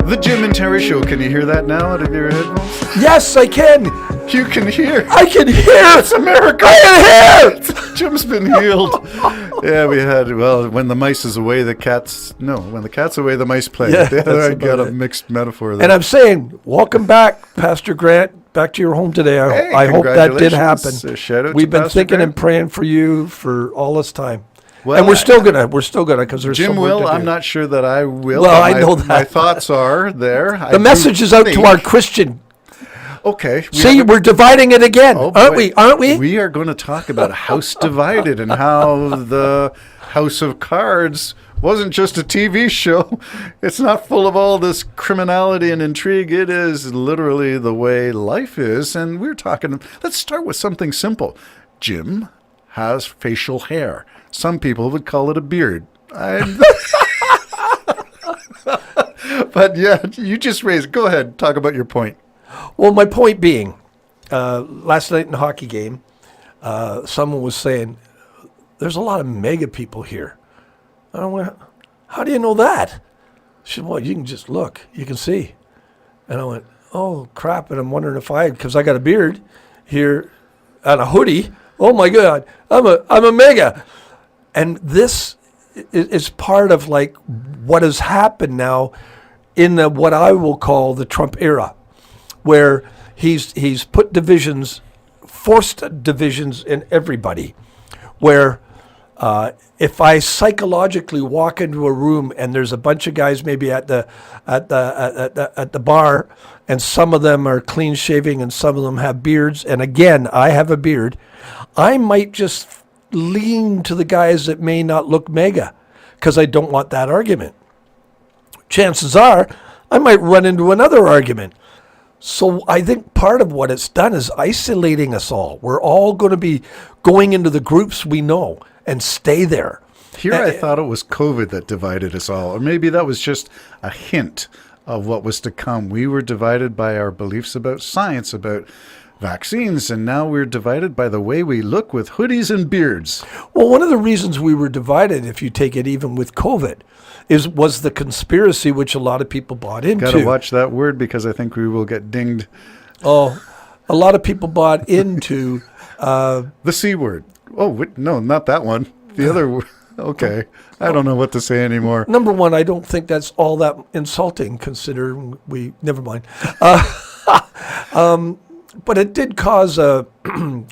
The Jim and Terry Show. Can you hear that now out of your headphones? Yes, I can. You can hear. I can hear. It's a miracle. I can hear. Jim's been healed. Yeah, we had, well, when the mice is away, when the cat's away, the mice play. Yeah, I got a mixed metaphor there. And I'm saying, welcome back, Pastor Grant, back to your home today. I hope that did happen. Shout out We've been Pastor thinking Grant. and praying for you for all this time. Well, and we're still gonna, because there's Jim some work will. to do. I'm not sure that I will. Well, but I know that. My thoughts are there. The message is out to our Christian. Okay. See, we're dividing it again, aren't we? Aren't we? We are going to talk about House Divided and how the House of Cards wasn't just a TV show. It's not full of all this criminality and intrigue. It is literally the way life is. And we're talking, let's start with something simple. Jim has facial hair. Some people would call it a beard. But yeah, you just raised. Go ahead, talk about your point. Well, my point being, last night in the hockey game, someone was saying, there's a lot of mega people here. I went, how do you know that? She said, well, you can just look. You can see. And I went, oh, crap. And I'm wondering if because I got a beard here and a hoodie. Oh, my God. I'm a mega. And this is part of like what has happened now in what I will call the Trump era, where he's put divisions, forced divisions in everybody, where if I psychologically walk into a room and there's a bunch of guys maybe at the bar, and some of them are clean shaving and some of them have beards, and again I have a beard, I might just lean to the guys that may not look mega because I don't want that argument. Chances are I might run into another argument. So I think part of what it's done is isolating us all. We're all going to be going into the groups we know and stay there. Here I thought it was COVID that divided us all, or maybe that was just a hint of what was to come. We were divided by our beliefs about science, about vaccines, and now we're divided by the way we look with hoodies and beards. Well, one of the reasons we were divided, if you take it even with COVID, was the conspiracy which a lot of people bought into. Got to watch that word because I think we will get dinged. Oh, a lot of people bought into the C word. Oh, no, not that one. The other word. Okay. I don't know what to say anymore. Number one, I don't think that's all that insulting considering never mind. But it did cause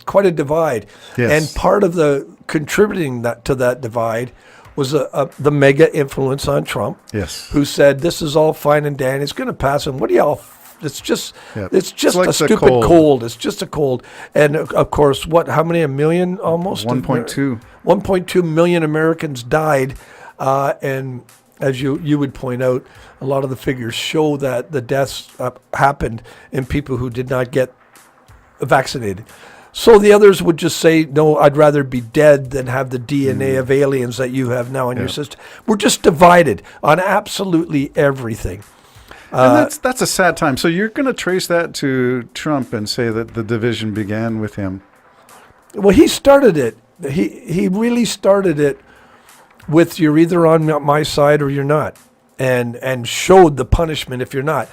quite a divide. Yes. And part of the contributing to that divide was the mega influence on Trump. Yes. Who said, this is all fine and dandy. It's going to pass. And what do y'all... It's just Yep. it's just like a stupid cold. It's just a cold. And of course, how many? A million almost? 1.2. 1.2 million Americans died. And as you would point out, a lot of the figures show that the deaths happened in people who did not get vaccinated. So the others would just say, no, I'd rather be dead than have the DNA of aliens that you have now in your system. We're just divided on absolutely everything. And that's a sad time. So you're going to trace that to Trump and say that the division began with him. Well, he started it. He really started it with you're either on my side or you're not, and showed the punishment if you're not,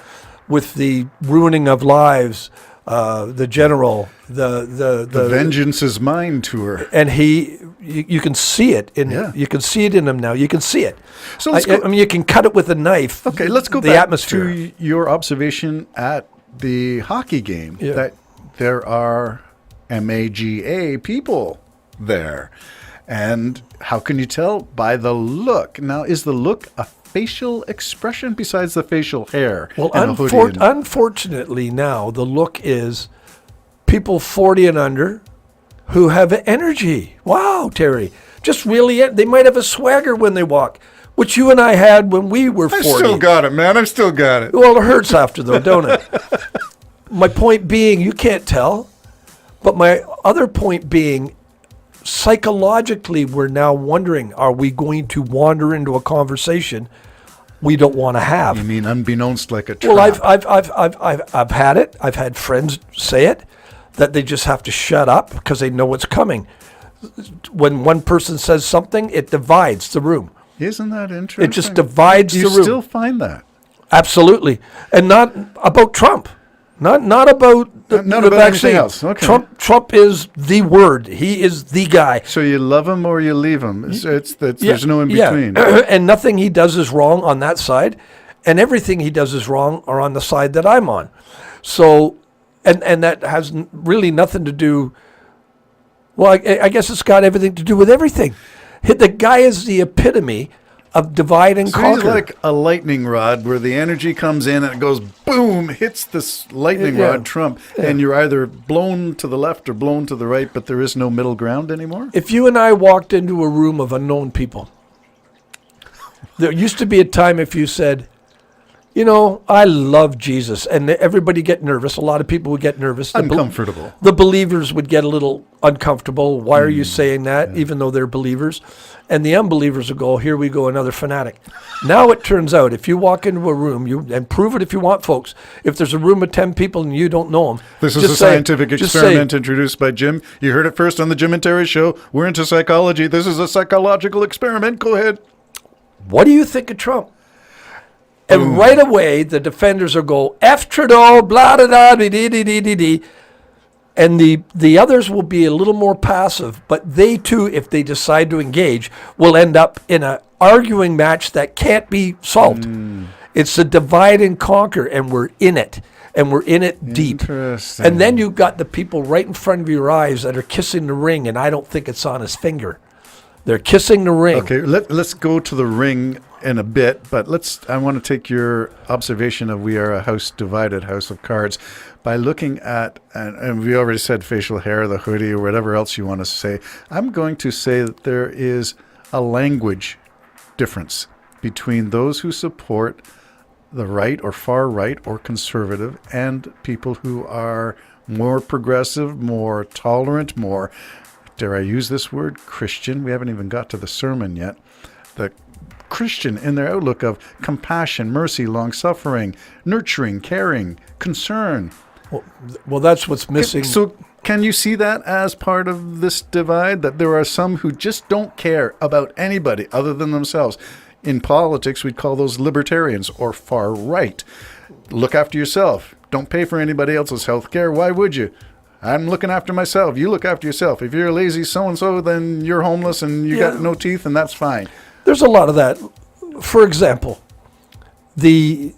with the ruining of lives. The general, the vengeance is mine tour, and you can see it you can see it in him now. You can see it. So I mean, you can cut it with a knife. Okay, let's go the back atmosphere. to your observation at the hockey game that there are MAGA people there, and how can you tell by the look? Now, is the look a facial expression besides the facial hair? Well, and the hoodie unfortunately now the look is people 40 and under who have energy. Wow, Terry. Just really, they might have a swagger when they walk, which you and I had when we were 40. I still got it, man. I've still got it. Well, it hurts after though, don't it? My point being, you can't tell. But my other point being, psychologically, we're now wondering, are we going to wander into a conversation we don't want to have? You mean unbeknownst like a trap? Well, I've had it. I've had friends say it, that they just have to shut up because they know what's coming. When one person says something, it divides the room. Isn't that interesting? It just divides the room. You still find that? Absolutely. And not about Trump. Not about the Not about anything vaccine. else. Okay. Trump is the word. He is the guy. So you love him or you leave him. There's no in between. And nothing he does is wrong on that side, and everything he does is wrong are on the side that I'm on. So, and that has really nothing to do. Well, I guess it's got everything to do with everything. The guy is the epitome of divide and conquer. He's like a lightning rod where the energy comes in and it goes boom, hits this lightning rod, Trump, and you're either blown to the left or blown to the right, but there is no middle ground anymore. If you and I walked into a room of unknown people, there used to be a time if you said, I love Jesus, and everybody get nervous. A lot of people would get nervous. Uncomfortable. The believers would get a little uncomfortable. Why are you saying that, even though they're believers? And the unbelievers would go, here we go, another fanatic. Now it turns out, if you walk into a room, and prove it if you want, folks, if there's a room of 10 people and you don't know them. This is a scientific experiment introduced by Jim. You heard it first on the Jim and Terry Show. We're into psychology. This is a psychological experiment. Go ahead. What do you think of Trump? And right away, the defenders will go, F Trudeau, blah, da, da, dee, dee, dee, dee, dee. And the others will be a little more passive, but they too, if they decide to engage, will end up in an arguing match that can't be solved. It's a divide and conquer, and we're in it. And we're in it deep. And then you've got the people right in front of your eyes that are kissing the ring, and I don't think it's on his finger. They're kissing the ring. Okay, let's go to the ring in a bit, but I want to take your observation of we are a house divided, house of cards, by looking at, and we already said facial hair, the hoodie, or whatever else you want to say. I'm going to say that there is a language difference between those who support the right or far right or conservative and people who are more progressive, more tolerant, more, dare I use this word, Christian. We haven't even got to the sermon yet. The Christian in their outlook of compassion, mercy, long-suffering, nurturing, caring, concern. Well, that's what's missing. So can you see that as part of this divide, that there are some who just don't care about anybody other than themselves? In politics, we'd call those libertarians or far right. Look after yourself. Don't pay for anybody else's health care. Why would you? I'm looking after myself. You look after yourself. If you're a lazy so-and-so, then you're homeless and you got no teeth, and that's fine. There's a lot of that. For example, the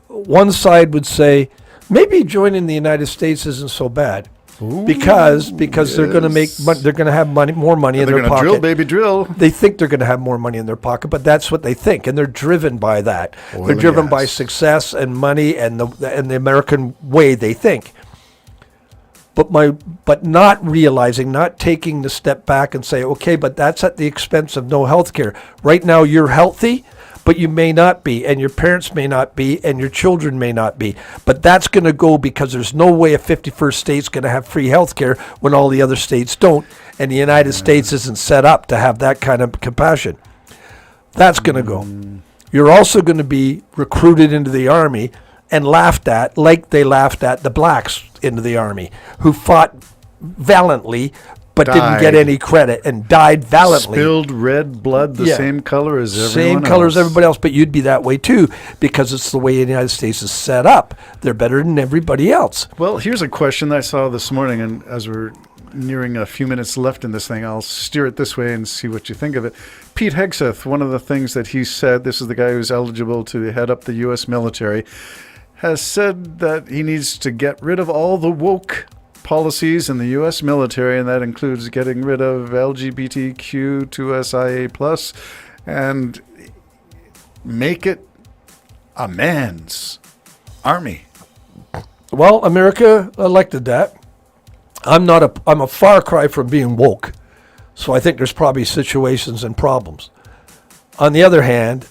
one side would say, maybe joining the United States isn't so bad. Because they're going to make they're going to have more money in their pocket. They're going to drill, baby, drill. They think they're going to have more money in their pocket, but that's what they think, and they're driven by that. They're driven by success and money and the American way they think. But not realizing, not taking the step back and say, okay, but that's at the expense of no health care. Right now you're healthy, but you may not be, and your parents may not be, and your children may not be. But that's going to go because there's no way a 51st state's going to have free health care when all the other states don't, and the United States isn't set up to have that kind of compassion. That's going to go. You're also going to be recruited into the Army and laughed at like they laughed at the blacks into the Army, who fought valiantly but didn't get any credit and died valiantly. Spilled red blood, the same color as everyone else. Same color as everybody else, but you'd be that way too because it's the way the United States is set up. They're better than everybody else. Well, here's a question that I saw this morning, and as we're nearing a few minutes left in this thing, I'll steer it this way and see what you think of it. Pete Hegseth, one of the things that he said, this is the guy who's eligible to head up the U.S. military, has said that he needs to get rid of all the woke policies in the U.S. military, and that includes getting rid of LGBTQ2SIA+, and make it a man's army. Well, America elected that. I'm a far cry from being woke, so I think there's probably situations and problems. On the other hand,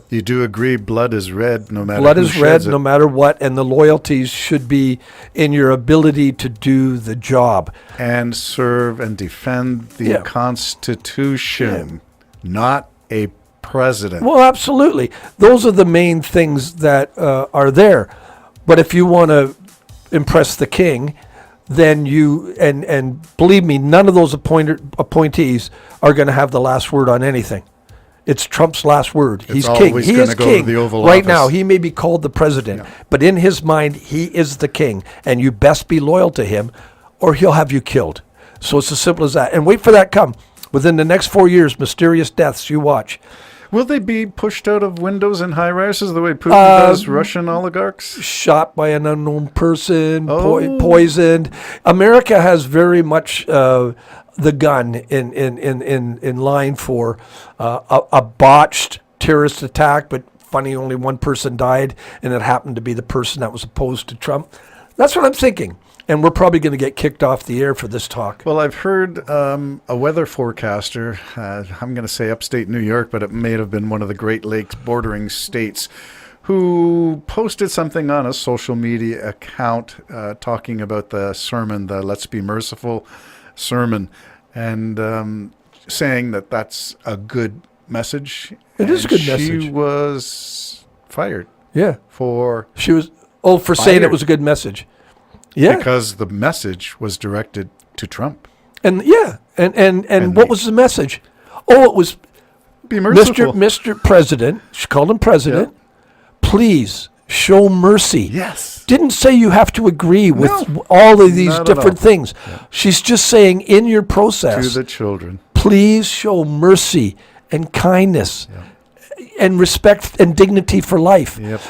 you do agree blood is red no matter blood is red no matter what, and the loyalties should be in your ability to do the job and serve and defend the Constitution, not a president. Well, absolutely. Those are the main things that are there. But if you want to impress the king, then you and believe me, none of those appointees are going to have the last word on anything. It's Trump's last word. He's king. always He gonna is go to king. the Oval Right Office. now, he may be called the president, but in his mind, he is the king, and you best be loyal to him, or he'll have you killed. So it's as simple as that. And wait for that come. Within the next 4 years, mysterious deaths, you watch. Will they be pushed out of windows in high rises the way Putin does Russian oligarchs? Shot by an unknown person, Oh. poisoned. America has very much the gun in line for a botched terrorist attack, but funny, only one person died, and it happened to be the person that was opposed to Trump. That's what I'm thinking. And we're probably going to get kicked off the air for this talk. Well, I've heard a weather forecaster, I'm going to say upstate New York, but it may have been one of the Great Lakes bordering states, who posted something on a social media account talking about the sermon, the Let's Be Merciful sermon, and saying that that's a good message. It is a good She message. was fired Yeah. for She was, for saying it Fired. was a good message. Yeah. because the message was directed to Trump. And And what they- was the message? Oh, it was Be merciful. Mr. President. She called him president. Please show mercy. Yes. Didn't say you have to agree with No. all of these Not at different all. things. She's just saying in your To process, the children. please show mercy and kindness and respect and dignity for life. Yep.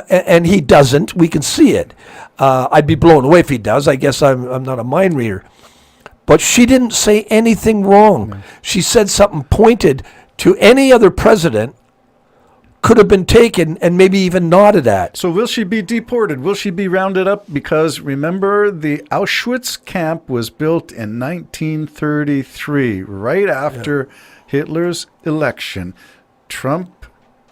And he doesn't. We can see it. I'd be blown away if he does. I guess I'm not a mind reader. But she didn't say anything wrong. No. She said something pointed to any other president could have been taken and maybe even nodded at. So will she be deported? Will she be rounded up? Because remember, the Auschwitz camp was built in 1933, right after Hitler's election. Trump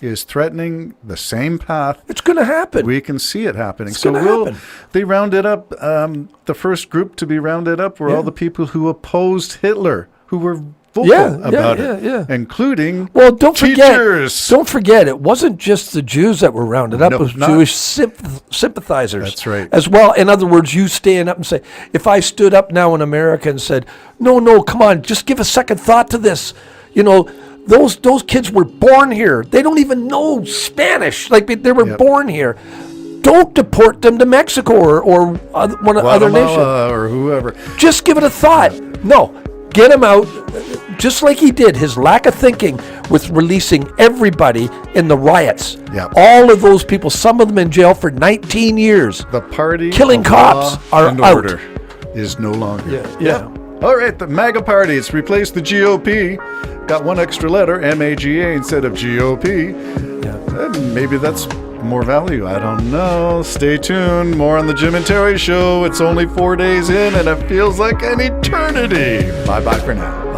is threatening the same path. It's going to happen. We can see it happening. It's So gonna will happen. they rounded up? The first group to be rounded up were all the people who opposed Hitler, who were vocal about it, including Well, don't teachers. forget. Don't forget, it wasn't just the Jews that were rounded up. No, It was not- Jewish sympathizers. That's right. As well. In other words, you stand up and say, if I stood up now in America and said, no, come on, just give a second thought to this. You know, those kids were born here. They don't even know Spanish. Like they were born here. Don't deport them to Mexico or one other nation. Guatemala or whoever. Just give it a thought. No, get him out, just like he did. His lack of thinking with releasing everybody in the riots. Yep. All of those people, some of them in jail for 19 years. The party Killing of cops law are and out. order is no longer. Yeah. All right, the MAGA party. It's replaced the GOP. Got one extra letter, MAGA, instead of GOP. Yeah. And maybe that's more value. I don't know. Stay tuned. More on the Jim and Terry Show. It's only 4 days in, and it feels like an eternity. Bye-bye for now.